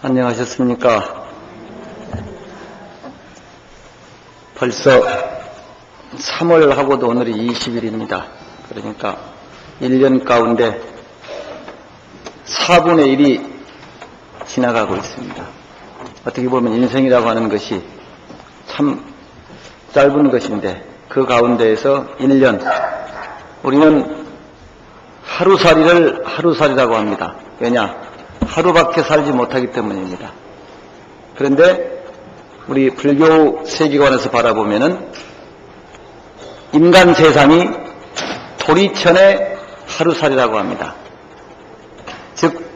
안녕하셨습니까? 벌써 3월하고도 오늘이 20일입니다. 그러니까 1년 가운데 4분의 1이 지나가고 있습니다. 어떻게 보면 인생이라고 하는 것이 참 짧은 것인데 그 가운데에서 1년, 우리는 하루살이를 하루살이라고 합니다. 왜냐? 하루밖에 살지 못하기 때문입니다. 그런데 우리 불교 세계관에서 바라보면은 인간 세상이 도리천의 하루살이라고 합니다. 즉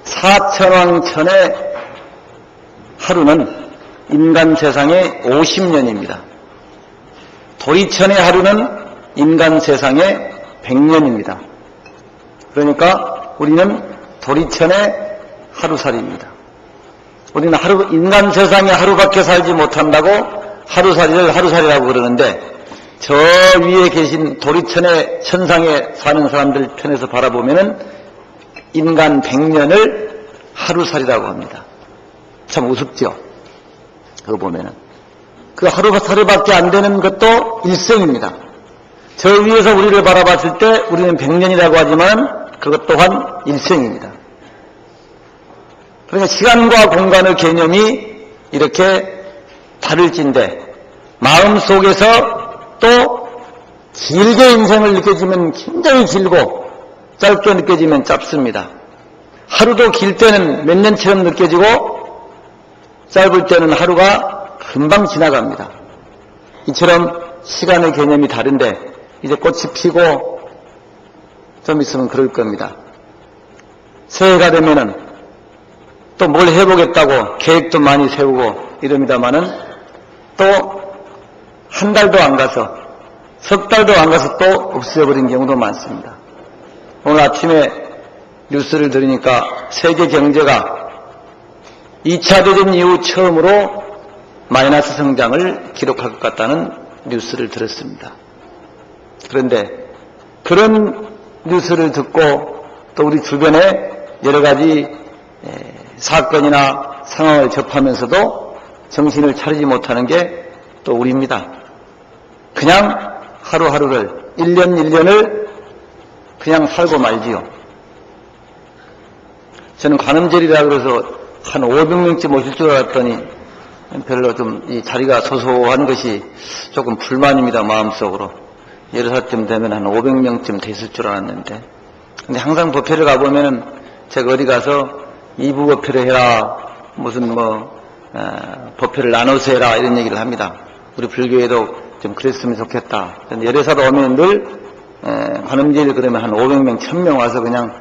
사천왕천의 하루는 인간 세상의 50년입니다. 도리천의 하루는 인간 세상의 100년입니다. 그러니까 우리는 도리천의 하루살이입니다. 우리는 인간 세상에 하루밖에 살지 못한다고 하루살이를 하루살이라고 그러는데, 저 위에 계신 도리천의 천상에 사는 사람들 편에서 바라보면은 인간 100년을 하루살이라고 합니다. 참 우습죠? 그거 보면은. 그 하루밖에 안 되는 것도 일생입니다. 저 위에서 우리를 바라봤을 때 우리는 100년이라고 하지만 그것 또한 일생입니다. 그러니까 시간과 공간의 개념이 이렇게 다를진데, 마음속에서 또 길게 인생을 느껴지면 굉장히 길고 짧게 느껴지면 짧습니다. 하루도 길 때는 몇 년처럼 느껴지고 짧을 때는 하루가 금방 지나갑니다. 이처럼 시간의 개념이 다른데, 이제 꽃이 피고 좀 있으면 그럴 겁니다. 새해가 되면은 또 뭘 해보겠다고 계획도 많이 세우고 이럽니다마는 또 한 달도 안 가서 석 달도 안 가서 또 없어져버린 경우도 많습니다. 오늘 아침에 뉴스를 들으니까 세계 경제가 2차 대전 이후 처음으로 마이너스 성장을 기록할 것 같다는 뉴스를 들었습니다. 그런데 그런 뉴스를 듣고 또 우리 주변에 여러 가지 사건이나 상황을 접하면서도 정신을 차리지 못하는 게 또 우리입니다. 그냥 하루하루를, 1년 1년을 그냥 살고 말지요. 저는 관음절이라 그래서 한 500명쯤 오실 줄 알았더니 별로 좀 이 자리가 소소한 것이 조금 불만입니다. 마음속으로. 6살쯤 되면 한 500명쯤 됐을 줄 알았는데, 근데 항상 법회를 가보면은 제가 어디 가서 이부 법회를 해라, 무슨 법회를 나눠서 해라 이런 얘기를 합니다. 우리 불교에도 좀 그랬으면 좋겠다. 열애사도 오면 늘 관음제일 그러면 한 500명, 1000명 와서 그냥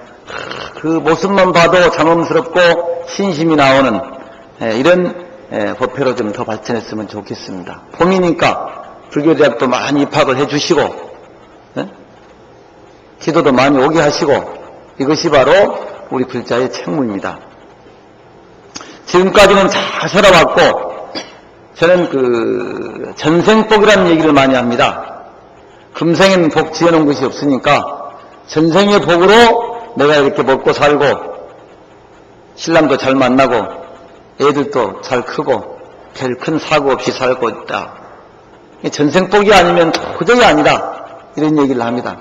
그 모습만 봐도 자몽스럽고 신심이 나오는 이런 법회로 좀 더 발전했으면 좋겠습니다. 봄이니까 불교대학도 많이 입학을 해주시고 기도도 많이 오게 하시고, 이것이 바로 우리 불자의 책무입니다. 지금까지는 잘 살아왔고, 저는 그 전생복이라는 얘기를 많이 합니다. 금생엔 복 지어놓은 것이 없으니까 전생의 복으로 내가 이렇게 먹고 살고 신랑도 잘 만나고 애들도 잘 크고 별 큰 사고 없이 살고 있다. 전생복이 아니면 도저히 아니다, 이런 얘기를 합니다.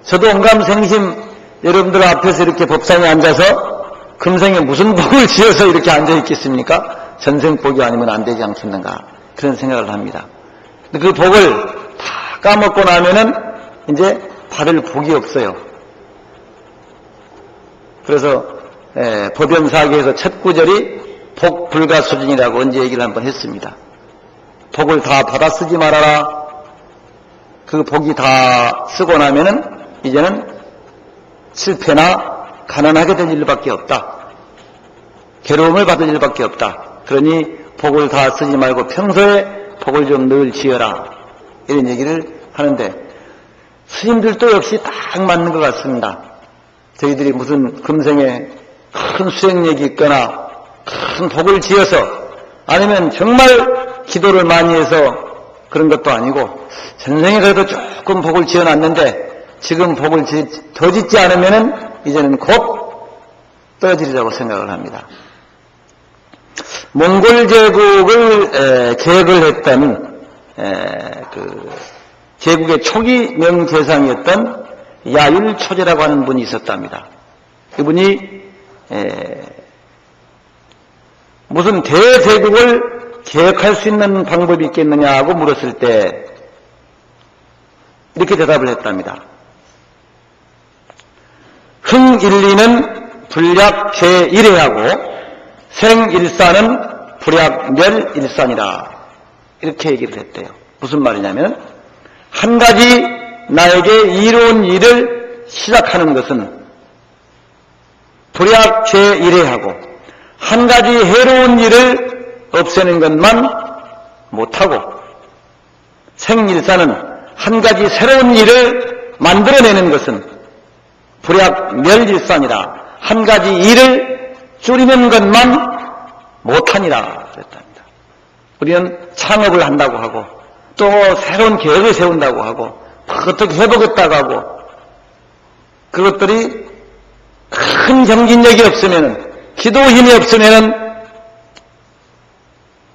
저도 언감생심 여러분들 앞에서 이렇게 법상에 앉아서 금생에 무슨 복을 지어서 이렇게 앉아있겠습니까? 전생복이 아니면 안 되지 않겠는가, 그런 생각을 합니다. 근데 그 복을 다 까먹고 나면은 이제 받을 복이 없어요. 그래서 법연사기에서 첫 구절이 복불가수준이라고 언제 얘기를 한번 했습니다. 복을 다 받아 쓰지 말아라. 그 복이 다 쓰고 나면은 이제는 실패나 가난하게 될 일밖에 없다. 괴로움을 받을 일밖에 없다. 그러니 복을 다 쓰지 말고 평소에 복을 좀 늘 지어라, 이런 얘기를 하는데, 스님들도 역시 딱 맞는 것 같습니다. 저희들이 무슨 금생에 큰 수행력이 있거나 큰 복을 지어서, 아니면 정말 기도를 많이 해서 그런 것도 아니고, 전생에 그래도 조금 복을 지어놨는데 지금 복을 더 짓지 않으면은 이제는 곧 떨어지리라고 생각을 합니다. 몽골 제국을 계획을 했던 그 제국의 초기 명재상이었던 야율초제라고 하는 분이 있었답니다. 이분이 무슨 대제국을 계획할 수 있는 방법이 있겠느냐고 물었을 때 이렇게 대답을 했답니다. 흥일리는 불약죄일해하고 생일사는 불약멸일산이라 이렇게 얘기를 했대요. 무슨 말이냐면 한 가지 나에게 이로운 일을 시작하는 것은 불약죄일해하고 한 가지 해로운 일을 없애는 것만 못하고 생일사는 한 가지 새로운 일을 만들어내는 것은 불약멸일산이라 한 가지 일을 줄이는 것만 못하니라 그랬답니다. 우리는 창업을 한다고 하고 또 새로운 계획을 세운다고 하고 어떻게 해보겠다고 하고 그것들이 큰 정진력이 없으면 기도 힘이 없으면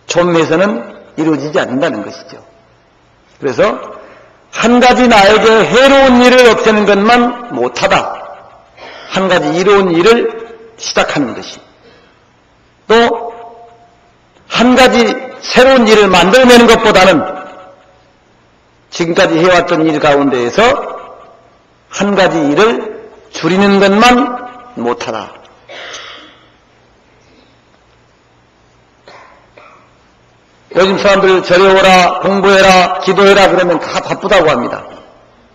존매에서는 이루어지지 않는다는 것이죠. 그래서 한 가지 나에게 해로운 일을 없애는 것만 못하다. 한 가지 이로운 일을 시작하는 것이 또 한 가지 새로운 일을 만들어내는 것보다는 지금까지 해왔던 일 가운데에서 한 가지 일을 줄이는 것만 못하다. 요즘 사람들 절에 오라, 공부해라, 기도해라 그러면 다 바쁘다고 합니다.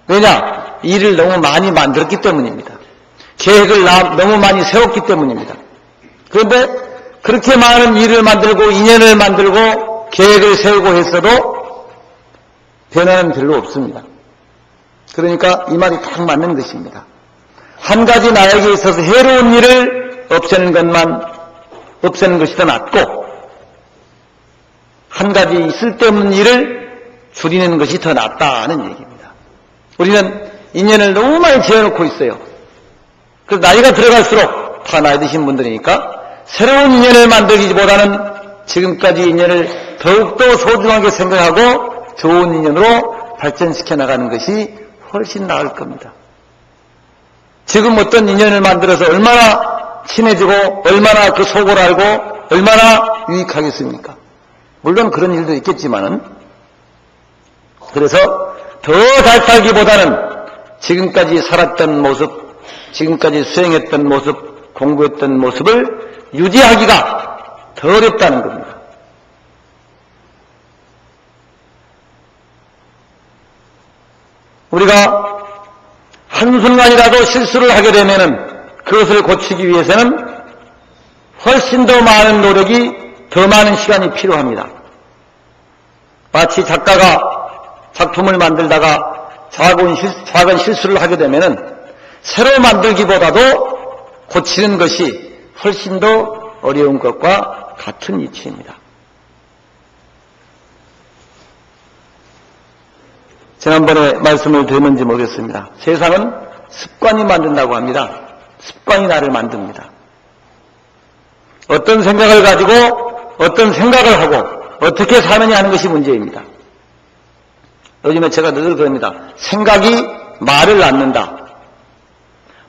왜냐? 일을 너무 많이 만들었기 때문입니다. 계획을 너무 많이 세웠기 때문입니다. 그런데 그렇게 많은 일을 만들고 인연을 만들고 계획을 세우고 했어도 변화는 별로 없습니다. 그러니까 이 말이 딱 맞는 것입니다. 한 가지 나에게 있어서 해로운 일을 없애는 것이 더 낫고 한 가지 쓸데없는 일을 줄이는 것이 더 낫다는 얘기입니다. 우리는 인연을 너무 많이 지어놓고 있어요. 그래서 나이가 들어갈수록 다 나이 드신 분들이니까 새로운 인연을 만들기보다는 지금까지 인연을 더욱더 소중하게 생각하고 좋은 인연으로 발전시켜 나가는 것이 훨씬 나을 겁니다. 지금 어떤 인연을 만들어서 얼마나 친해지고 얼마나 그 속을 알고 얼마나 유익하겠습니까? 물론 그런 일도 있겠지만은 그래서 더 잘 살기보다는 지금까지 살았던 모습, 지금까지 수행했던 모습, 공부했던 모습을 유지하기가 더 어렵다는 겁니다. 우리가 한순간이라도 실수를 하게 되면은 그것을 고치기 위해서는 훨씬 더 많은 노력이, 더 많은 시간이 필요합니다. 마치 작가가 작품을 만들다가 작은 실수를 하게 되면은 새로 만들기보다도 고치는 것이 훨씬 더 어려운 것과 같은 이치입니다. 지난번에 말씀을 드렸는지 모르겠습니다. 세상은 습관이 만든다고 합니다. 습관이 나를 만듭니다. 어떤 생각을 가지고 어떤 생각을 하고 어떻게 사느냐 하는 것이 문제입니다. 요즘에 제가 늘 그럽니다. 생각이 말을 낳는다.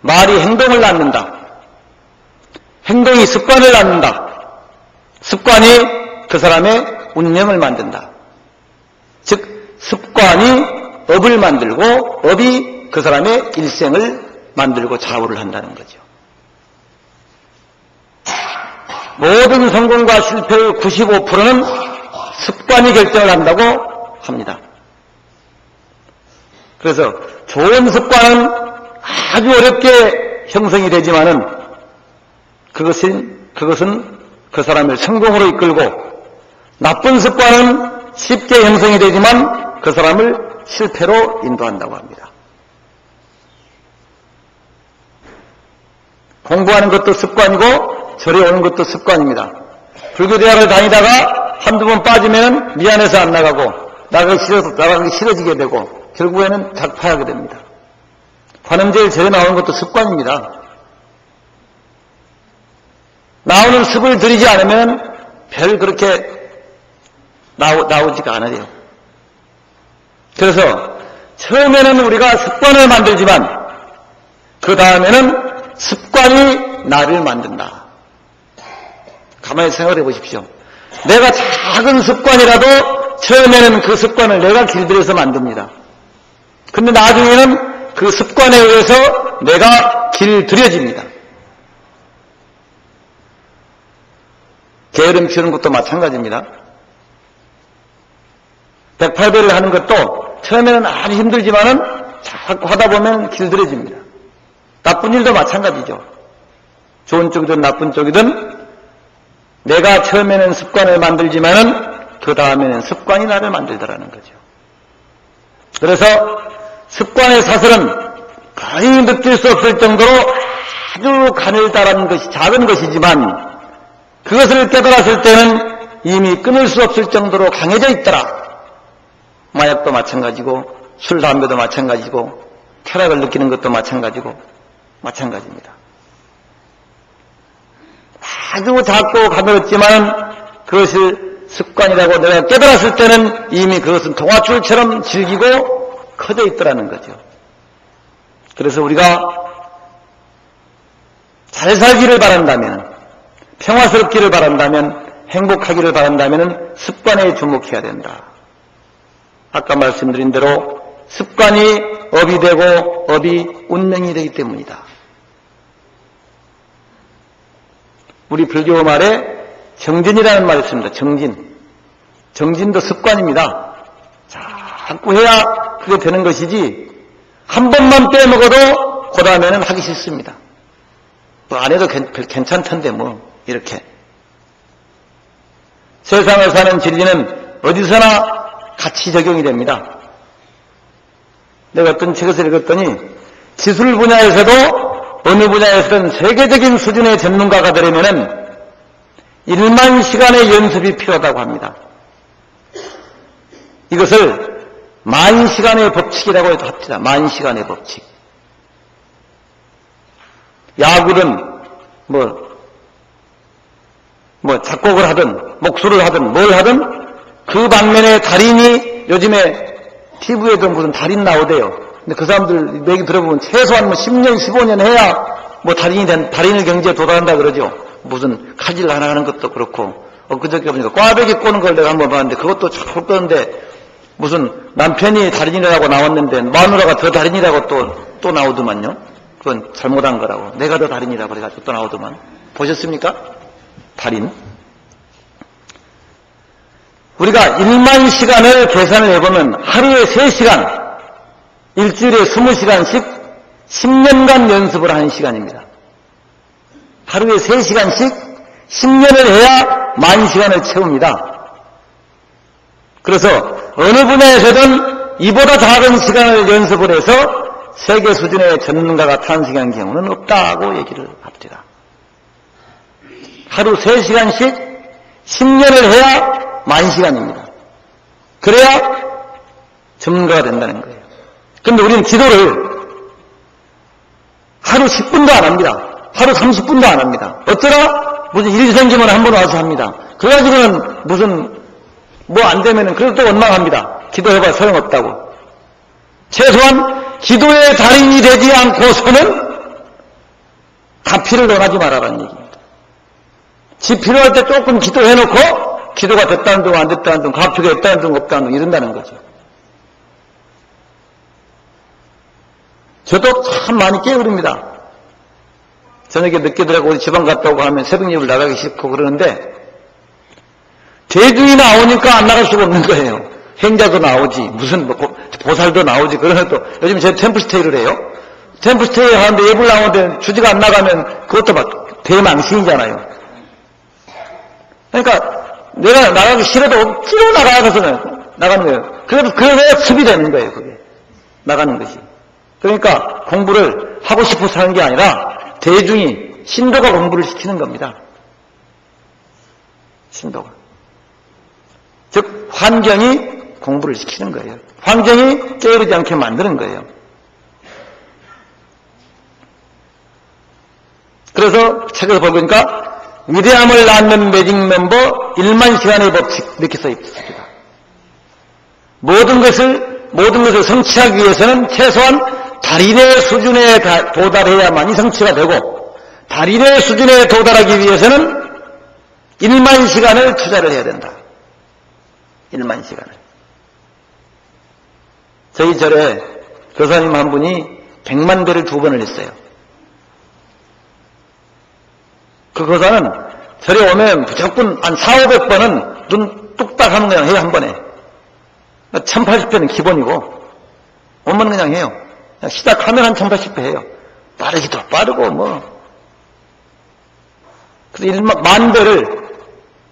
말이 행동을 낳는다. 행동이 습관을 낳는다. 습관이 그 사람의 운명을 만든다. 즉 습관이 업을 만들고 업이 그 사람의 일생을 만들고 좌우를 한다는 거죠. 모든 성공과 실패의 95%는 습관이 결정을 한다고 합니다. 그래서 좋은 습관은 아주 어렵게 형성이 되지만은 그것은 그 사람을 성공으로 이끌고 나쁜 습관은 쉽게 형성이 되지만 그 사람을 실패로 인도한다고 합니다. 공부하는 것도 습관이고 절에 오는 것도 습관입니다. 불교대학을 다니다가 한두 번 빠지면 미안해서 안 나가고 나가기 싫어지게 되고 결국에는 작파하게 됩니다. 관음제일 절에 나오는 것도 습관입니다. 나오는 습을 들이지 않으면 별 그렇게 나오지가 않아요. 그래서 처음에는 우리가 습관을 만들지만 그 다음에는 습관이 나를 만든다. 가만히 생각해 보십시오. 내가 작은 습관이라도 처음에는 그 습관을 내가 길들여서 만듭니다. 근데 나중에는 그 습관에 의해서 내가 길들여집니다. 게으름 피우는 것도 마찬가지입니다. 108배를 하는 것도 처음에는 아주 힘들지만은 자꾸 하다 보면 길들여집니다. 나쁜 일도 마찬가지죠. 좋은 쪽이든 나쁜 쪽이든 내가 처음에는 습관을 만들지만은 그 다음에는 습관이 나를 만들더라는 거죠. 그래서 습관의 사슬은 거의 느낄 수 없을 정도로 아주 가늘다란 것이 작은 것이지만 그것을 깨달았을 때는 이미 끊을 수 없을 정도로 강해져 있더라. 마약도 마찬가지고 술, 담배도 마찬가지고 쾌락을 느끼는 것도 마찬가지입니다. 아주 작고 가늘었지만 그것을 습관이라고 내가 깨달았을 때는 이미 그것은 동화줄처럼 질기고 커져 있더라는 거죠. 그래서 우리가 잘 살기를 바란다면, 평화스럽기를 바란다면, 행복하기를 바란다면 습관에 주목해야 된다. 아까 말씀드린 대로 습관이 업이 되고 업이 운명이 되기 때문이다. 우리 불교 말에 정진이라는 말이 있습니다. 정진도 습관입니다. 자꾸 해야 그게 되는 것이지 한 번만 빼먹어도 그 다음에는 하기 싫습니다. 뭐 안 해도 괜찮던데 뭐 이렇게. 세상을 사는 진리는 어디서나 같이 적용이 됩니다. 내가 어떤 책에서 읽었더니 기술 분야에서도 어느 분야에서든 세계적인 수준의 전문가가 되려면은 1만 시간의 연습이 필요하다고 합니다. 이것을 10,000시간의 법칙이라고 해도 합니다. 10,000시간의 법칙. 야구든 뭐 작곡을 하든 목수를 하든 뭘 하든 그 방면에 달인이 요즘에 TV에도 무슨 달인 나오대요. 근데 그 사람들 얘기 들어보면 최소한 10년, 15년 해야 뭐 달인의 경지에 도달한다 그러죠. 무슨 칼질 하나 하는 것도 그렇고, 엊그저께 보니까 꽈배기 꼬는 걸 내가 한번 봤는데 그것도 잘 꼬는데 무슨 남편이 달인이라고 나왔는데 마누라가 더 달인이라고 또 나오더만요. 그건 잘못한 거라고. 내가 더 달인이라고 그래가지고 또 나오더만. 보셨습니까? 달인. 우리가 1만 시간을 계산을 해보면 하루에 3시간, 일주일에 20시간씩 10년간 연습을 하는 시간입니다. 하루에 3시간씩 10년을 해야 10,000시간을 채웁니다. 그래서 어느 분야에서든 이보다 작은 시간을 연습을 해서 세계 수준의 전문가가 탄생한 경우는 없다고 얘기를 합니다. 하루 3시간씩 10년을 해야 10,000시간입니다. 그래야 전문가가 된다는 거예요. 그런데 우리는 기도를 하루 10분도 안 합니다. 하루 30분도 안 합니다. 어쩌다 무슨 일이 생기면 한 번 와서 합니다. 그래가지고는 무슨 뭐 안 되면은 그래도 또 원망합니다. 기도해봐 소용없다고. 최소한 기도의 달인이 되지 않고서는 가피를 논하지 말아라는 얘기입니다. 지 필요할 때 조금 기도해놓고 기도가 됐다는 둥 안 됐다는 둥 가피가 됐다는 둥 없다는 둥 이런다는 거죠. 저도 참 많이 깨어릅니다. 저녁에 늦게 들어가고 어디 지방 갔다 오고 하면 새벽 예불 나가기 싫고 그러는데 대중이 나오니까 안 나갈 수가 없는 거예요. 행자도 나오지 무슨 보살도 나오지. 그러면 또 요즘 제 템플스테이를 해요. 템플스테이 하는데 예불 나오는데 주지가 안 나가면 그것도 막 대망신이잖아요. 그러니까 내가 나가기 싫어도 억지로 나가서는 나가는 거예요. 그래도 그게 습이 되는 거예요. 그게 나가는 것이. 그러니까 공부를 하고 싶어서 하는 게 아니라 대중이 신도가 공부를 시키는 겁니다. 신도가. 즉 환경이 공부를 시키는 거예요. 환경이 게으르지 않게 만드는 거예요. 그래서 책에서 보니까 위대함을 낳는 매직 멤버 1만 시간의 법칙 이렇게 써 있습니다. 모든 것을 성취하기 위해서는 최소한 달인의 수준에 도달해야만이 성취가 되고, 달인의 수준에 도달하기 위해서는 1만 시간을 투자를 해야 된다. 1만 시간을. 저희 절에 교사님 한 분이 100만 배를 2번을 했어요. 그 교사는 절에 오면 무조건 한 400~500번은 눈 뚝딱 하면 그냥 해요, 한 번에. 1080배는 기본이고, 오면 그냥 해요. 그냥 시작하면 한 1080배 해요. 빠르기도 빠르고, 뭐. 그래서 1만 배를,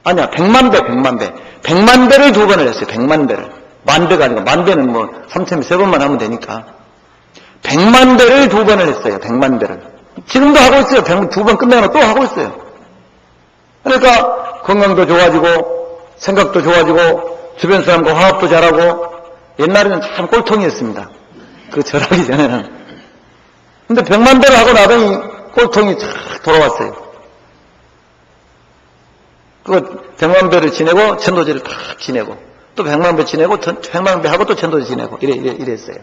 아니야, 100만 배. 100만 배를 2번을 했어요, 100만 배를. 만 배가 아니고, 만 배는 뭐, 3,000배 3번만 하면 되니까. 100만 배를 2번을 했어요, 100만 배를. 지금도 하고 있어요. 2번 끝나고 또 하고 있어요. 그러니까 건강도 좋아지고 생각도 좋아지고 주변 사람과 화합도 잘하고. 옛날에는 참 꼴통이었습니다. 그 절하기 전에는. 근데 100만 배를 하고 나더니 꼴통이 쫙 돌아왔어요. 그 100만 배를 지내고 천도제를 탁 지내고 또 100만 배 지내고 100만 배 하고 또 천도제 지내고 이랬어요.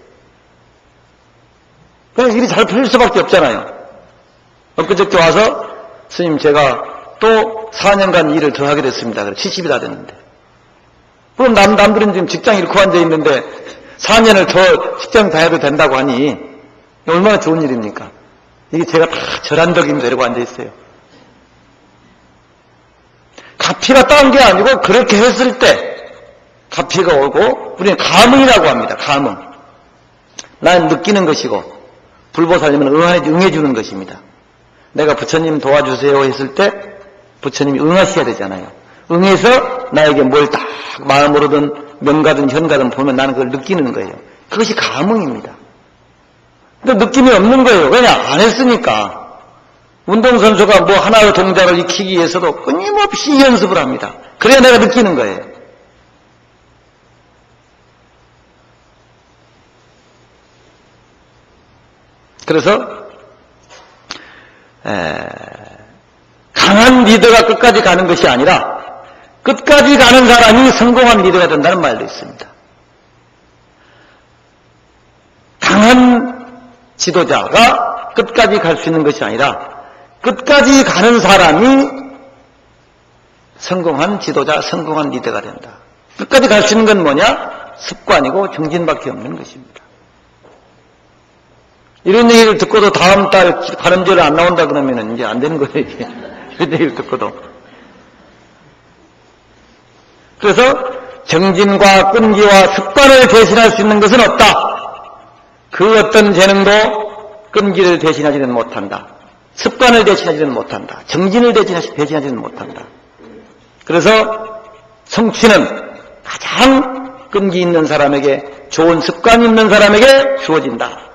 그래서 일이 잘 풀릴 수밖에 없잖아요. 엊그저께 와서 스님 제가 또 4년간 일을 더 하게 됐습니다. 그래서 70이 다 됐는데. 그럼 남들은 지금 직장 잃고 앉아있는데 4년을 더 직장 다해도 된다고 하니 얼마나 좋은 일입니까? 이게 제가 다 절한덕임도 이러고 앉아있어요. 가피가 따온 게 아니고 그렇게 했을 때 가피가 오고 우리는 감응이라고 합니다. 감응. 난 느끼는 것이고 불보살님은 응해주는 것입니다. 내가 부처님 도와주세요 했을 때 부처님이 응하셔야 되잖아요. 응해서 나에게 뭘 딱 마음으로든 명가든 현가든 보면 나는 그걸 느끼는 거예요. 그것이 감흥입니다. 근데 느낌이 없는 거예요. 왜냐? 안 했으니까. 운동선수가 뭐 하나의 동작을 익히기 위해서도 끊임없이 연습을 합니다. 그래야 내가 느끼는 거예요. 그래서 강한 리더가 끝까지 가는 것이 아니라 끝까지 가는 사람이 성공한 리더가 된다는 말도 있습니다. 강한 지도자가 끝까지 갈 수 있는 것이 아니라 끝까지 가는 사람이 성공한 지도자, 성공한 리더가 된다. 끝까지 갈 수 있는 건 뭐냐? 습관이고 정진밖에 없는 것입니다. 이런 얘기를 듣고도 다음 달 가늠죄를 안 나온다 그러면 이제 안 되는 거예요, 이게. 이런 얘기를 듣고도. 그래서 정진과 끈기와 습관을 대신할 수 있는 것은 없다. 그 어떤 재능도 끈기를 대신하지는 못한다. 습관을 대신하지는 못한다. 정진을 대신하지는 못한다. 그래서 성취는 가장 끈기 있는 사람에게, 좋은 습관이 있는 사람에게 주어진다.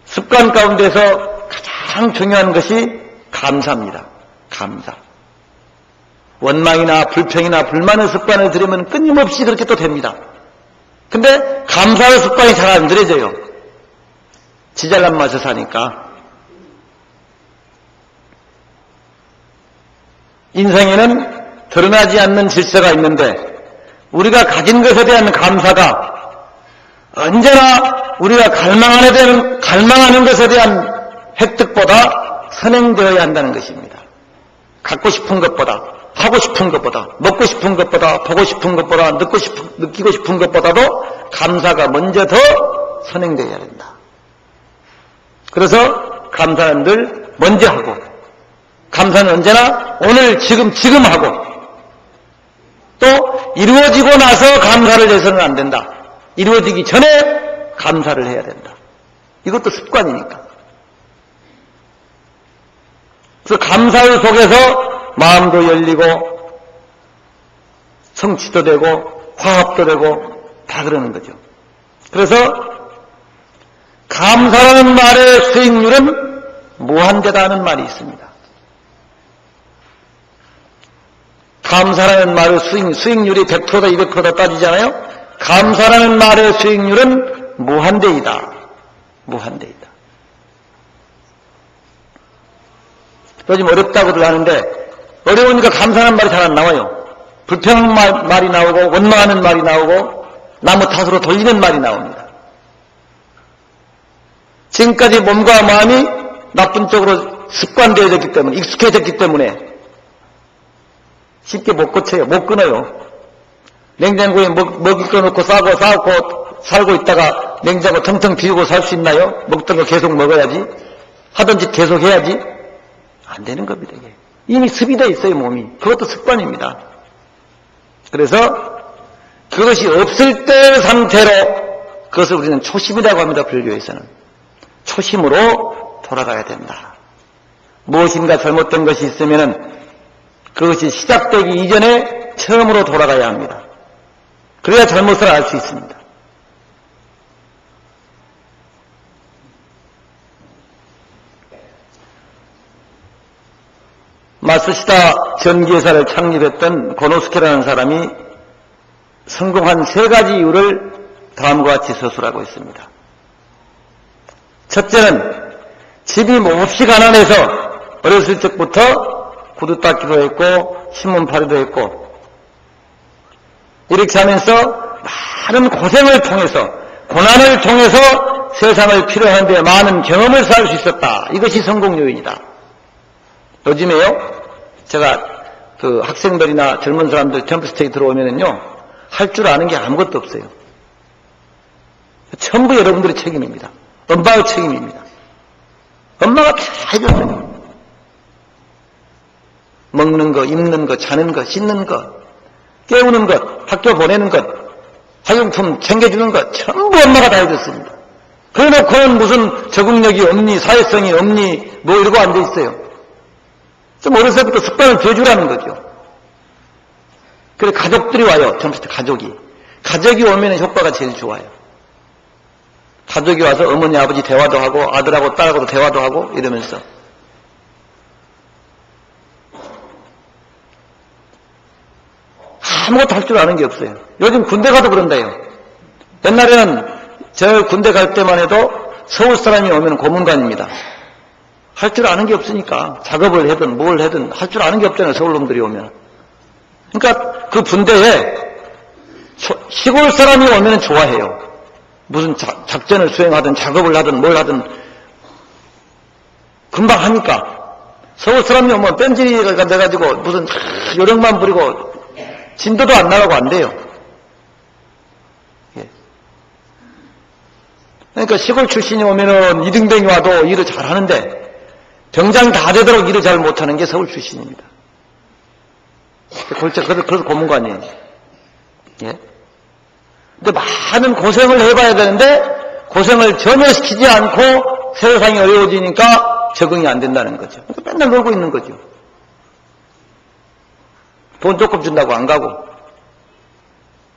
습관 가운데서 가장 중요한 것이 감사입니다. 감사. 원망이나 불평이나 불만의 습관을 들이면 끊임없이 그렇게 또 됩니다. 근데 감사의 습관이 잘 안 들여져요. 지잘난 맛에 사니까. 인생에는 드러나지 않는 질서가 있는데 우리가 가진 것에 대한 감사가 언제나 우리가 갈망하는 것에 대한 획득보다 선행되어야 한다는 것입니다. 갖고 싶은 것보다, 하고 싶은 것보다, 먹고 싶은 것보다, 보고 싶은 것보다, 느끼고 싶은 것보다도 감사가 먼저 더 선행되어야 된다. 그래서 감사는 늘 먼저 하고, 감사는 언제나 오늘 지금 하고, 또 이루어지고 나서 감사를 해서는 안 된다. 이루어지기 전에 감사를 해야 된다. 이것도 습관이니까. 그래서 감사의 속에서 마음도 열리고 성취도 되고 화합도 되고 다 그러는 거죠. 그래서 감사라는 말의 수익률은 무한대다는 말이 있습니다. 감사라는 말의 수익률이 100%다 200%다 따지잖아요. 감사라는 말의 수익률은 무한대이다. 무한대이다. 요즘 어렵다고들 하는데 어려우니까 감사하는 말이 잘 안 나와요. 불평한 말이 나오고 원망하는 말이 나오고 나무 탓으로 돌리는 말이 나옵니다. 지금까지 몸과 마음이 나쁜 쪽으로 습관되어졌기 때문에, 익숙해졌기 때문에 쉽게 못 고쳐요. 못 끊어요. 냉장고에 먹을 거 넣고 싸고 살고 있다가 냉장고 텅텅 비우고 살 수 있나요? 먹던 거 계속 먹어야지. 하던 짓 계속 해야지. 안 되는 겁니다. 이게. 이미 습이되어 있어요, 몸이. 그것도 습관입니다. 그래서 그것이 없을 때의 상태로 그것을 우리는 초심이라고 합니다. 불교에서는. 초심으로 돌아가야 된다. 무엇인가 잘못된 것이 있으면은 그것이 시작되기 이전에 처음으로 돌아가야 합니다. 그래야 잘못을 알 수 있습니다. 마쓰시다 전기회사를 창립했던 고노스케라는 사람이 성공한 3가지 이유를 다음과 같이 서술하고 있습니다. 첫째는 집이 몹시 가난해서 어렸을 적부터 구두 닦기도 했고 신문팔이도 했고 이렇게 하면서 많은 고생을 통해서 고난을 통해서 세상을 필요한 데 많은 경험을 쌓을 수 있었다. 이것이 성공 요인이다. 요즘에요, 제가 그 학생들이나 젊은 사람들 캠프스테이 들어오면은요, 할 줄 아는 게 아무것도 없어요. 전부 여러분들의 책임입니다. 엄마의 책임입니다. 엄마가 다 해줬어요. 먹는 거, 입는 거, 자는 거, 씻는 거, 깨우는 것, 학교 보내는 것, 학용품 챙겨주는 것, 전부 엄마가 다 해줬습니다. 그래놓고는 무슨 적응력이 없니, 사회성이 없니, 뭐 이러고 앉아있어요. 좀 어렸을 때부터 습관을 들여주라는 거죠. 그래 가족들이 와요. 젊을 때 가족이 오면 효과가 제일 좋아요. 가족이 와서 어머니 아버지 대화도 하고 아들하고 딸하고도 대화도 하고 이러면서 아무것도 할 줄 아는 게 없어요. 요즘 군대 가도 그런다요. 옛날에는 저 군대 갈 때만 해도 서울 사람이 오면 고문관입니다. 할 줄 아는 게 없으니까 작업을 하든 뭘 하든 할 줄 아는 게 없잖아요. 서울 놈들이 오면. 그러니까 그 분대에 시골 사람이 오면 좋아해요. 무슨 작전을 수행하든 작업을 하든 뭘 하든 금방 하니까. 서울 사람이 오면 뺀질이가 돼가지고 무슨 요령만 부리고 진도도 안 나가고 안 돼요. 예. 그러니까 시골 출신이 오면은 이등병이 와도 일을 잘 하는데 병장 다 되도록 일을 잘 못하는 게 서울 출신입니다. 그래서 고문관이에요. 예. 근데 많은 고생을 해봐야 되는데 고생을 전혀 시키지 않고 세상이 어려워지니까 적응이 안 된다는 거죠. 그러니까 맨날 놀고 있는 거죠. 돈 조금 준다고 안 가고.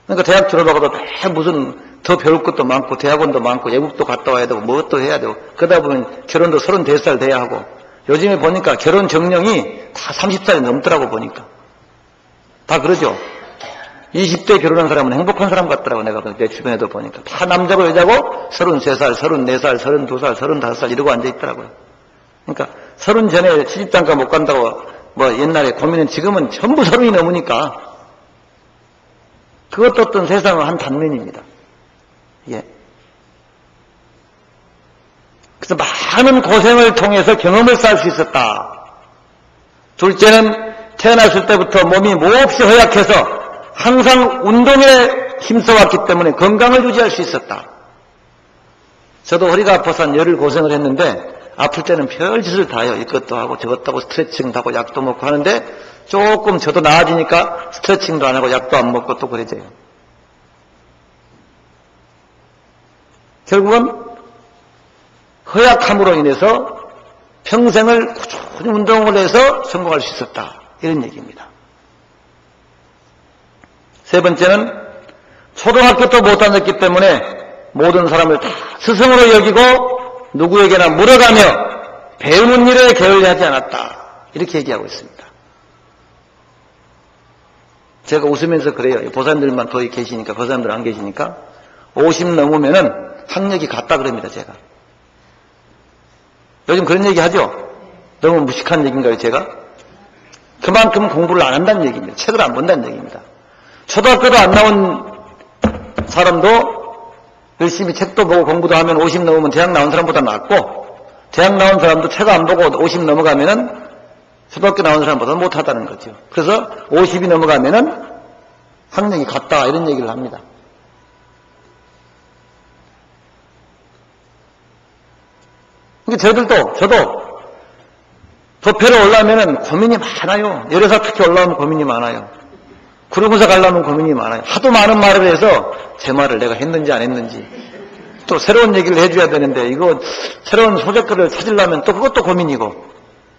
그러니까 대학 졸업하고도 무슨 더 배울 것도 많고 대학원도 많고 외국도 갔다 와야 되고 뭣도 해야 되고 그러다 보면 결혼도 35살 돼야 하고 요즘에 보니까 결혼 정령이 다 30살이 넘더라고 보니까. 다 그러죠. 20대 결혼한 사람은 행복한 사람 같더라고 내가 내 주변에도 보니까. 다 남자고 여자고 33살, 34살, 32살, 35살 이러고 앉아있더라고요. 그러니까 30 전에 시집장가 못 간다고 뭐 옛날에 고민은 지금은 전부 30이 넘으니까 그것도 어떤 세상의 한 단면입니다. 예. 그래서 많은 고생을 통해서 경험을 쌓을 수 있었다. 둘째는 태어났을 때부터 몸이 몹시 허약해서 항상 운동에 힘써왔기 때문에 건강을 유지할 수 있었다. 저도 허리가 아파서 한 열흘 고생을 했는데 아플 때는 별짓을 다 해요. 이것도 하고 저것도 하고 스트레칭도 하고 약도 먹고 하는데 조금 저도 나아지니까 스트레칭도 안 하고 약도 안 먹고 또 그래져요. 결국은 허약함으로 인해서 평생을 꾸준히 운동을 해서 성공할 수 있었다. 이런 얘기입니다. 세 번째는 초등학교도 못 다녔기 때문에 모든 사람을 다 스승으로 여기고 누구에게나 물어가며 배우는 일에 게을리하지 않았다. 이렇게 얘기하고 있습니다. 제가 웃으면서 그래요. 보살님들만 더 계시니까, 보살님들 안 계시니까 50 넘으면은 학력이 같다 그럽니다. 제가. 요즘 그런 얘기 하죠. 너무 무식한 얘기인가요, 제가? 그만큼 공부를 안 한다는 얘기입니다. 책을 안 본다는 얘기입니다. 초등학교도 안 나온 사람도 열심히 책도 보고 공부도 하면 50 넘으면 대학 나온 사람보다 낫고, 대학 나온 사람도 책 안 보고 50 넘어가면은 초등학교 나온 사람보다 못하다는 거죠. 그래서 50이 넘어가면은 학력이 같다, 이런 얘기를 합니다. 그러니까 저도 도표로 올라오면은 고민이 많아요. 열애사 특히 올라오면 고민이 많아요. 구룡사 가려면 고민이 많아요. 하도 많은 말을 해서 제 말을 내가 했는지 안 했는지, 또 새로운 얘기를 해줘야 되는데 이거 새로운 소재거를 찾으려면 또 그것도 고민이고,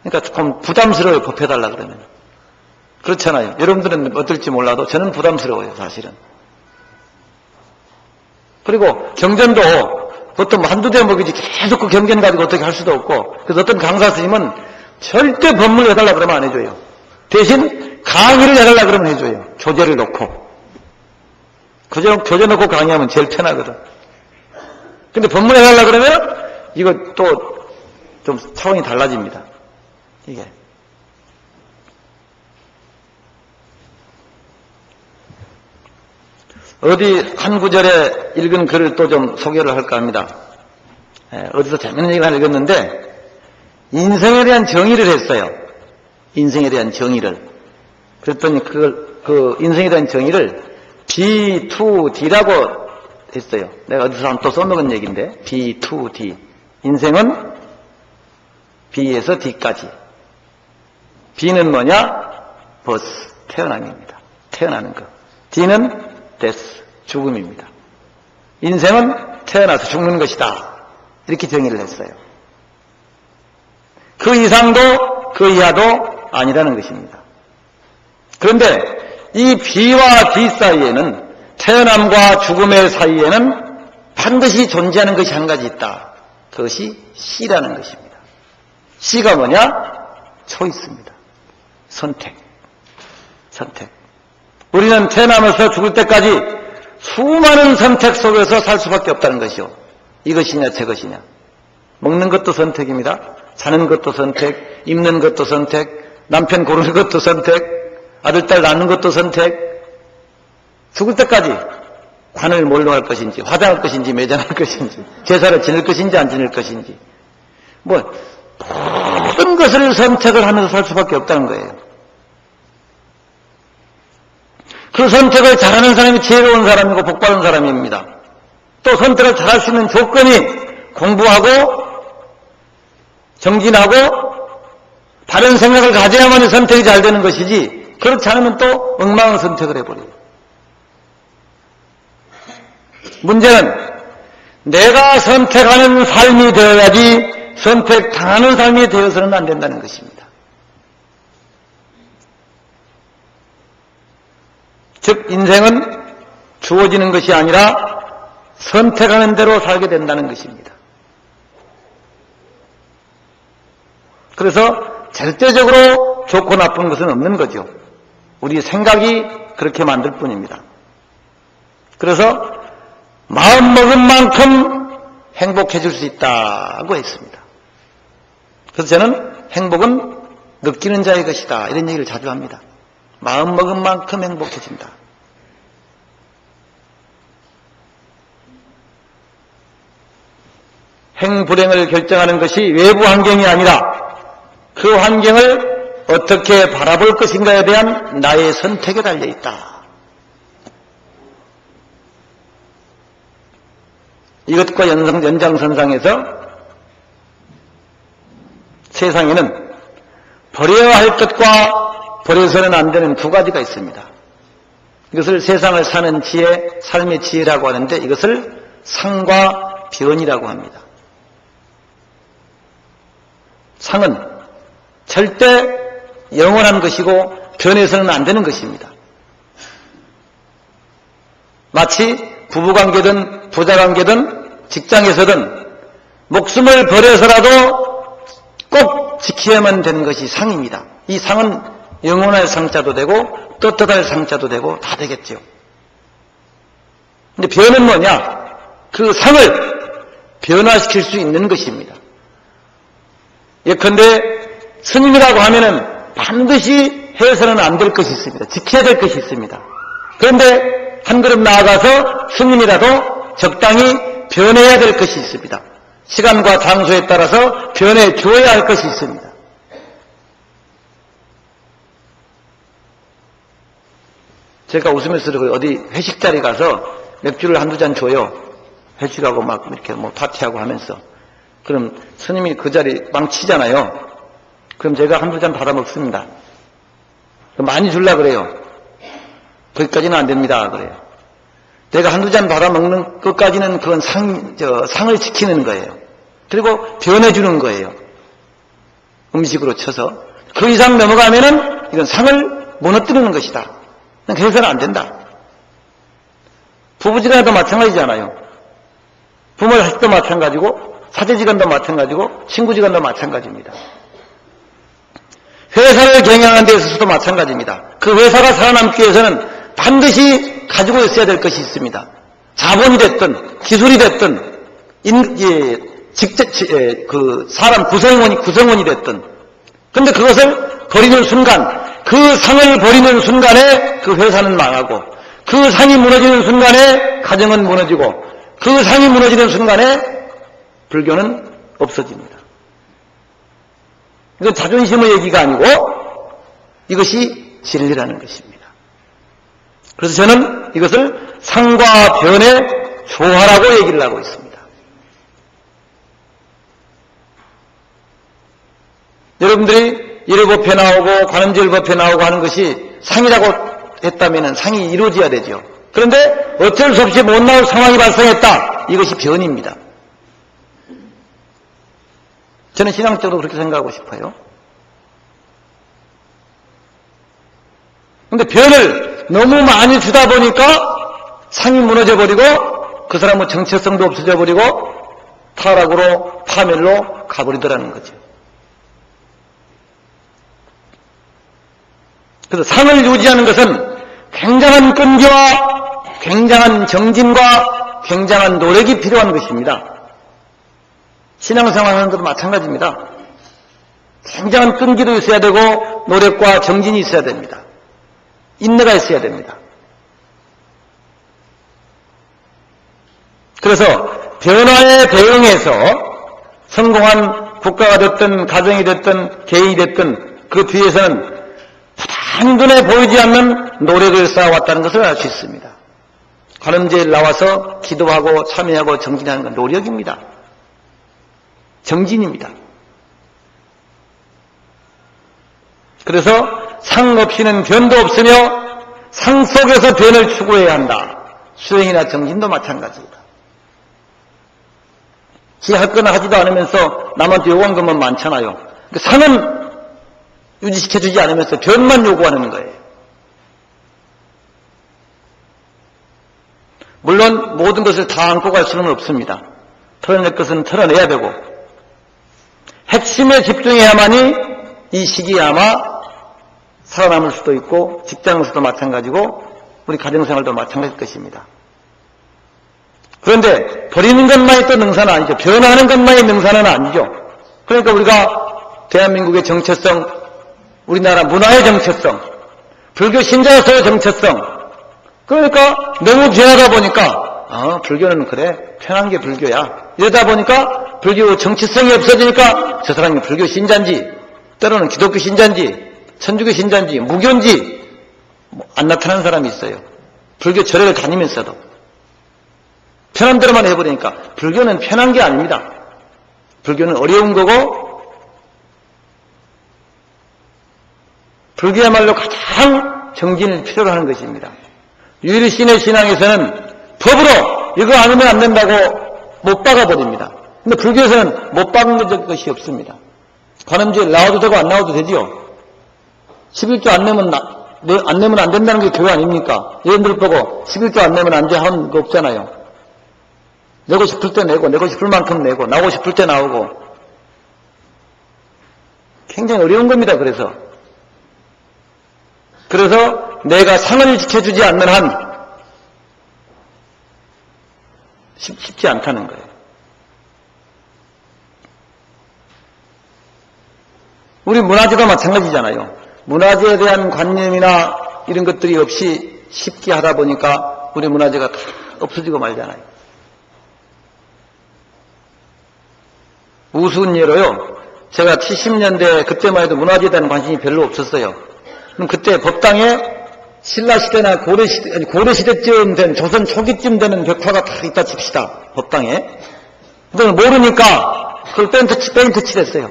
그러니까 조금 부담스러워요. 법해달라 그러면. 그렇잖아요. 여러분들은 어떨지 몰라도 저는 부담스러워요, 사실은. 그리고 경전도 보통 한두 대목이지 계속 그 경전 가지고 어떻게 할 수도 없고, 그래서 어떤 강사 스님은 절대 법문을 해달라 그러면 안 해줘요. 대신 강의를 해달라 그러면 해줘요. 교재를 놓고. 교재 놓고 강의하면 제일 편하거든. 근데 법문을 해달라 그러면 이거 또 좀 차원이 달라집니다. 이게. 어디 한 구절에 읽은 글을 또 좀 소개를 할까 합니다. 어디서 재밌는 얘기를 하나 읽었는데, 인생에 대한 정의를 했어요. 인생에 대한 정의를. 그랬더니 그 인생에 대한 정의를 B2D라고 했어요. 내가 어디서 또 써먹은 얘기인데, B2D. 인생은 B에서 D까지. B는 뭐냐? 버스, 태어남입니다. 태어나는 거. D는 데스, 죽음입니다. 인생은 태어나서 죽는 것이다. 이렇게 정의를 했어요. 그 이상도 그 이하도 아니라는 것입니다. 그런데 이 B와 D 사이에는, 태어남과 죽음의 사이에는 반드시 존재하는 것이 한 가지 있다. 그것이 C라는 것입니다. C가 뭐냐? 초이스입니다. 선택. 우리는 태어나면서 죽을 때까지 수많은 선택 속에서 살 수밖에 없다는 것이요. 이것이냐 저것이냐. 먹는 것도 선택입니다. 자는 것도 선택, 입는 것도 선택, 남편 고르는 것도 선택, 아들, 딸 낳는 것도 선택. 죽을 때까지 관을 뭘로 할 것인지, 화장할 것인지, 매장할 것인지, 제사를 지낼 것인지 안 지낼 것인지, 모든 것을 선택을 하면서 살 수밖에 없다는 거예요. 그 선택을 잘하는 사람이 지혜로운 사람이고 복받은 사람입니다. 또 선택을 잘할 수 있는 조건이 공부하고 정진하고 다른 생각을 가져야만 선택이 잘 되는 것이지, 그렇지 않으면 또 엉망한 선택을 해버려요. 문제는 내가 선택하는 삶이 되어야지 선택당하는 삶이 되어서는 안 된다는 것입니다. 즉 인생은 주어지는 것이 아니라 선택하는 대로 살게 된다는 것입니다. 그래서 절대적으로 좋고 나쁜 것은 없는 거죠. 우리 생각이 그렇게 만들 뿐입니다. 그래서 마음먹은 만큼 행복해질 수 있다고 했습니다. 그래서 저는 행복은 느끼는 자의 것이다, 이런 얘기를 자주 합니다. 마음먹은 만큼 행복해진다. 행불행을 결정하는 것이 외부 환경이 아니라 그 환경을 어떻게 바라볼 것인가에 대한 나의 선택에 달려있다. 이것과 연장선상에서 세상에는 버려야 할 것과 버려서는 안 되는 두 가지가 있습니다. 이것을 세상을 사는 지혜, 삶의 지혜라고 하는데 이것을 상과 변이라고 합니다. 상은 절대 영원한 것이고 변해서는 안 되는 것입니다. 마치 부부관계든 부자관계든 직장에서든 목숨을 버려서라도 꼭 지켜야만 되는 것이 상입니다. 이 상은 영원할 상자도 되고 떳떳할 상자도 되고 다 되겠죠. 근데 변은 뭐냐? 그 상을 변화시킬 수 있는 것입니다. 예컨대 스님이라고 하면은 반드시 해서는 안 될 것이 있습니다. 지켜야 될 것이 있습니다. 그런데 한 걸음 나아가서 스님이라도 적당히 변해야 될 것이 있습니다. 시간과 장소에 따라서 변해 주어야 할 것이 있습니다. 제가 웃으면서 어디 회식 자리 가서 맥주를 한두 잔 줘요. 회식하고 막 이렇게 뭐 파티하고 하면서. 그럼 스님이 그 자리 망치잖아요. 그럼 제가 한두 잔 받아 먹습니다. 많이 줄라 그래요. 거기까지는 안 됩니다. 그래요. 내가 한두 잔 받아 먹는 것까지는 그건 상을 지키는 거예요. 그리고 변해주는 거예요. 음식으로 쳐서. 그 이상 넘어가면은 이건 상을 무너뜨리는 것이다. 그래서는 안 된다. 부부지간에도 마찬가지잖아요. 부모 자식도 마찬가지고 사제지간도 마찬가지고 친구지간도 마찬가지입니다. 회사를 경영하는 데 있어서도 마찬가지입니다. 그 회사가 살아남기 위해서는 반드시 가지고 있어야 될 것이 있습니다. 자본이 됐든 기술이 됐든 그 사람 구성원이 됐든. 그런데 그것을 버리는 순간, 그 상을 버리는 순간에 그 회사는 망하고, 그 상이 무너지는 순간에 가정은 무너지고, 그 상이 무너지는 순간에 불교는 없어집니다. 이건 자존심의 얘기가 아니고 이것이 진리라는 것입니다. 그래서 저는 이것을 상과 변의 조화라고 얘기를 하고 있습니다. 여러분들이 일법에 나오고 관음절법에 나오고 하는 것이 상이라고 했다면 상이 이루어져야 되죠. 그런데 어쩔 수 없이 못 나올 상황이 발생했다. 이것이 변입니다. 저는 신앙적으로 그렇게 생각하고 싶어요. 그런데 변을 너무 많이 주다 보니까 상이 무너져 버리고 그 사람은 정체성도 없어져 버리고 타락으로 파멸로 가버리더라는 거죠. 그래서 상을 유지하는 것은 굉장한 끈기와 굉장한 정진과 굉장한 노력이 필요한 것입니다. 신앙생활 하는 것도 마찬가지입니다. 굉장한 끈기도 있어야 되고 노력과 정진이 있어야 됩니다. 인내가 있어야 됩니다. 그래서 변화에 대응해서 성공한 국가가 됐든 가정이 됐든 개인이 됐든 그 뒤에서는 한눈에 보이지 않는 노력을 쌓아왔다는 것을 알 수 있습니다. 관음제에 나와서 기도하고 참여하고 정진하는 건 노력입니다. 정진입니다. 그래서 상 없이는 변도 없으며 상 속에서 변을 추구해야 한다. 수행이나 정진도 마찬가지입니다. 지 할 거나 하지도 않으면서 남한테 요구한 것만 많잖아요. 상은 유지시켜주지 않으면서 변만 요구하는 거예요. 물론 모든 것을 다 안고 갈 수는 없습니다. 털어낼 것은 털어내야 되고 핵심에 집중해야만이 이 시기에 아마 살아남을 수도 있고 직장에서도 마찬가지고 우리 가정생활도 마찬가지일 것입니다. 그런데 버리는 것만이 또 능사는 아니죠. 변하는 것만이 능사는 아니죠. 그러니까 우리가 대한민국의 정체성, 우리나라 문화의 정체성, 불교 신자로서의 정체성, 그러니까 너무 변하다 보니까 불교는 그래 편한 게 불교야 이러다 보니까 불교 정체성이 없어지니까 저 사람이 불교 신자인지 때로는 기독교 신자인지 천주교 신자인지 무교인지 안 나타나는 사람이 있어요. 불교 절에를 다니면서도 편한 대로만 해버리니까 불교는 편한 게 아닙니다. 불교는 어려운 거고 불교야말로 가장 정진을 필요로 하는 것입니다. 유일신의 신앙에서는 법으로 이거 안 하면 안 된다고 못 박아버립니다. 근데 불교에서는 못 박은 것이 없습니다. 관음주에 나와도 되고 안 나와도 되지요. 11조 안 내면 안 된다는 게 교회 아닙니까? 여러분들 보고 11조 안 내면 안 돼 하는 거 없잖아요. 내고 싶을 때 내고 내고 싶을 만큼 내고 나오고 싶을 때 나오고 굉장히 어려운 겁니다. 그래서 내가 상을 지켜주지 않는 한 쉽지 않다는 거예요. 우리 문화재도 마찬가지잖아요. 문화재에 대한 관념이나 이런 것들이 없이 쉽게 하다 보니까 우리 문화재가 다 없어지고 말잖아요. 우스운 예로요. 제가 70년대 그때만 해도 문화재에 대한 관심이 별로 없었어요. 그럼 그때 법당에 신라시대나 고려시대쯤 된 조선 초기쯤 되는 벽화가 다 있다 칩시다. 법당에. 근데 모르니까 그걸 페인트 칠했어요.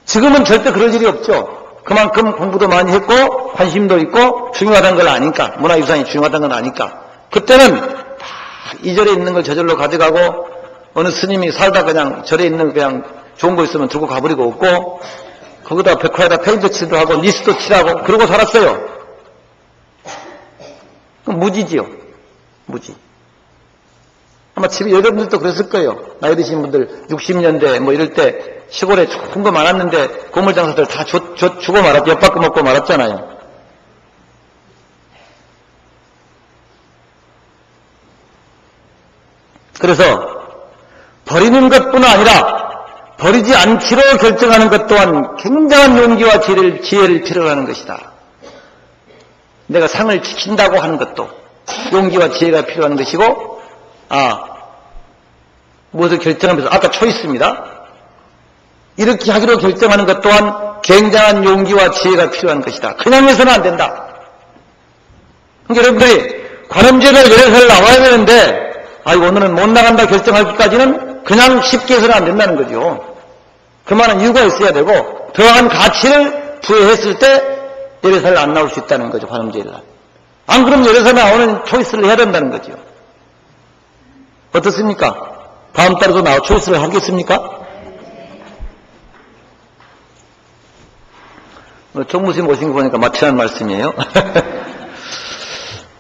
지금은 절대 그럴 일이 없죠. 그만큼 공부도 많이 했고 관심도 있고 중요하다는 걸 아니까, 문화유산이 중요하다는 걸 아니까. 그때는 다 이 절에 있는 걸 저절로 가져가고 어느 스님이 살다 그냥 절에 있는 그냥 좋은 거 있으면 들고 가버리고 없고 거기다 벽화에다 페인트 칠도 하고 니스도 칠하고 그러고 살았어요. 그럼 무지지요. 무지. 아마 집에 여러분들도 그랬을 거예요. 나이 드신 분들 60년대 뭐 이럴 때 시골에 좋은 거 많았는데 고물장사들 다 주고 말았죠. 엿바꿔 먹고 말았잖아요. 그래서 버리는 것뿐 아니라 버리지 않기로 결정하는 것 또한 굉장한 용기와 지혜를 필요로 하는 것이다. 내가 상을 지킨다고 하는 것도 용기와 지혜가 필요한 것이고, 무엇을 결정하면서, 아까 초이스입니다. 이렇게 하기로 결정하는 것 또한 굉장한 용기와 지혜가 필요한 것이다. 그냥 해서는 안 된다. 그러니까 여러분들이 관음제를 열애설 나와야 되는데, 오늘은 못 나간다 결정하기까지는 그냥 쉽게 해서는 안 된다는 거죠. 그만한 이유가 있어야 되고, 더한 가치를 부여했을 때 열애설 안 나올 수 있다는 거죠, 관음제를. 안 그러면 열애설 나오는 초이스를 해야 된다는 거죠. 어떻습니까? 다음 달에도 초이스를 하겠습니까? 정무님 오신 거 보니까 마치라는 말씀이에요.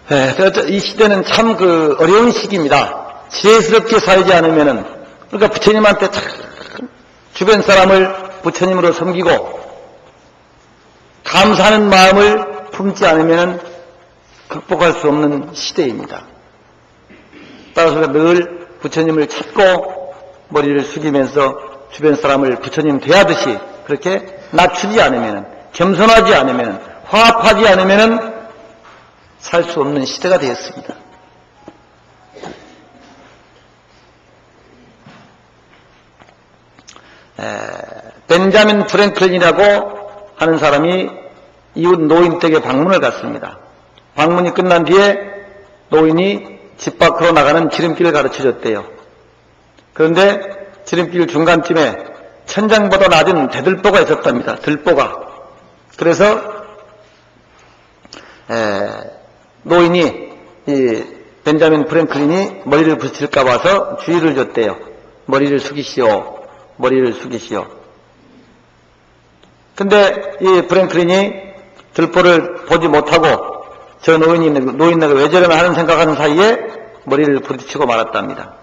네, 이 시대는 참 어려운 시기입니다. 지혜스럽게 살지 않으면은, 그러니까 부처님한테 참 주변 사람을 부처님으로 섬기고 감사하는 마음을 품지 않으면은 극복할 수 없는 시대입니다. 따라서 늘 부처님을 찾고 머리를 숙이면서 주변 사람을 부처님 대하듯이 그렇게 낮추지 않으면은, 겸손하지 않으면은, 화합하지 않으면은 살 수 없는 시대가 되었습니다. 벤자민 프랭클린이라고 하는 사람이 이웃 노인 댁에 방문을 갔습니다. 방문이 끝난 뒤에 노인이 집 밖으로 나가는 지름길을 가르쳐줬대요. 그런데 지름길 중간쯤에 천장보다 낮은 대들보가 있었답니다. 들보가. 그래서 노인이 이 벤자민 프랭클린이 머리를 부딪힐까 봐서 주의를 줬대요. 머리를 숙이시오. 머리를 숙이시오. 근데 이 프랭클린이 들보를 보지 못하고 저 노인네가 왜 저러나 하는 생각하는 사이에 머리를 부딪히고 말았답니다.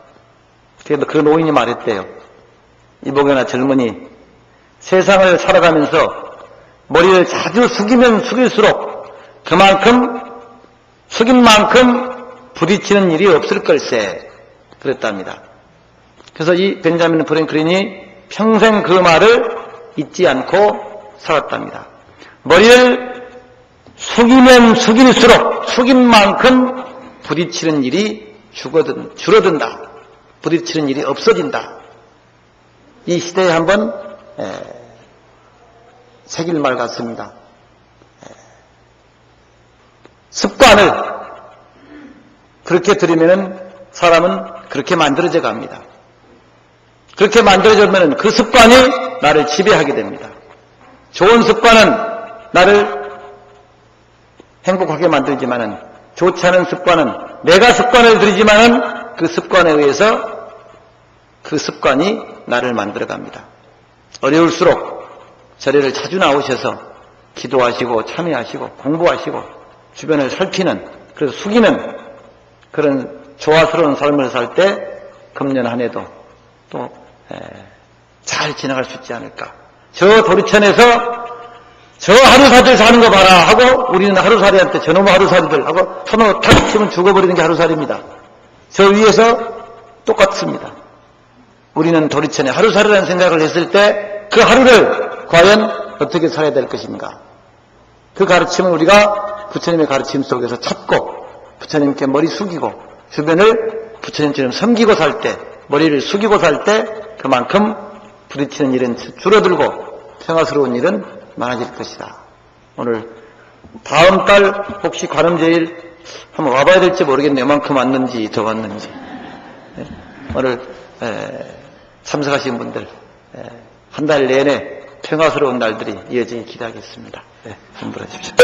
그래서 그 노인이 말했대요. 이보게나 젊은이, 세상을 살아가면서 머리를 자주 숙이면 숙일수록 그만큼 숙인 만큼 부딪히는 일이 없을 걸세. 그랬답니다. 그래서 이 벤자민 프랭클린이 평생 그 말을 잊지 않고 살았답니다. 머리를 숙이면 숙일수록 숙인 만큼 부딪히는 일이 줄어든다. 부딪히는 일이 없어진다. 이 시대에 한번 새길 말 같습니다. 습관을 그렇게 들이면은 사람은 그렇게 만들어져 갑니다. 그렇게 만들어지면 그 습관이 나를 지배하게 됩니다. 좋은 습관은 나를 행복하게 만들지만은, 좋지 않은 습관은 내가 습관을 들이지만은 그 습관에 의해서 그 습관이 나를 만들어 갑니다. 어려울수록 절에를 자주 나오셔서 기도하시고 참여하시고 공부하시고 주변을 살피는, 그래서 숙이는 그런 조화스러운 삶을 살 때 금년 한 해도 또 잘 지나갈 수 있지 않을까. 저 도리천에서 저 하루살이들 사는 거 봐라 하고 우리는 하루살이한테 저놈 하루살이들 하고 손으로 탁 치면 죽어버리는 게 하루살이입니다. 저 위에서 똑같습니다. 우리는 도리천에 하루살이라는 생각을 했을 때 그 하루를 과연 어떻게 살아야 될 것인가? 그 가르침을 우리가 부처님의 가르침 속에서 찾고 부처님께 머리 숙이고 주변을 부처님처럼 섬기고 살 때, 머리를 숙이고 살 때 그만큼 부딪히는 일은 줄어들고 평화스러운 일은 많아질 것이다. 오늘 다음 달 혹시 관음제일 한번 와봐야 될지 모르겠네요. 만큼 왔는지 더 왔는지. 오늘 참석하신 분들 한 달 내내 평화스러운 날들이 이어지기 기대하겠습니다. 네, 힘들어 주십시오.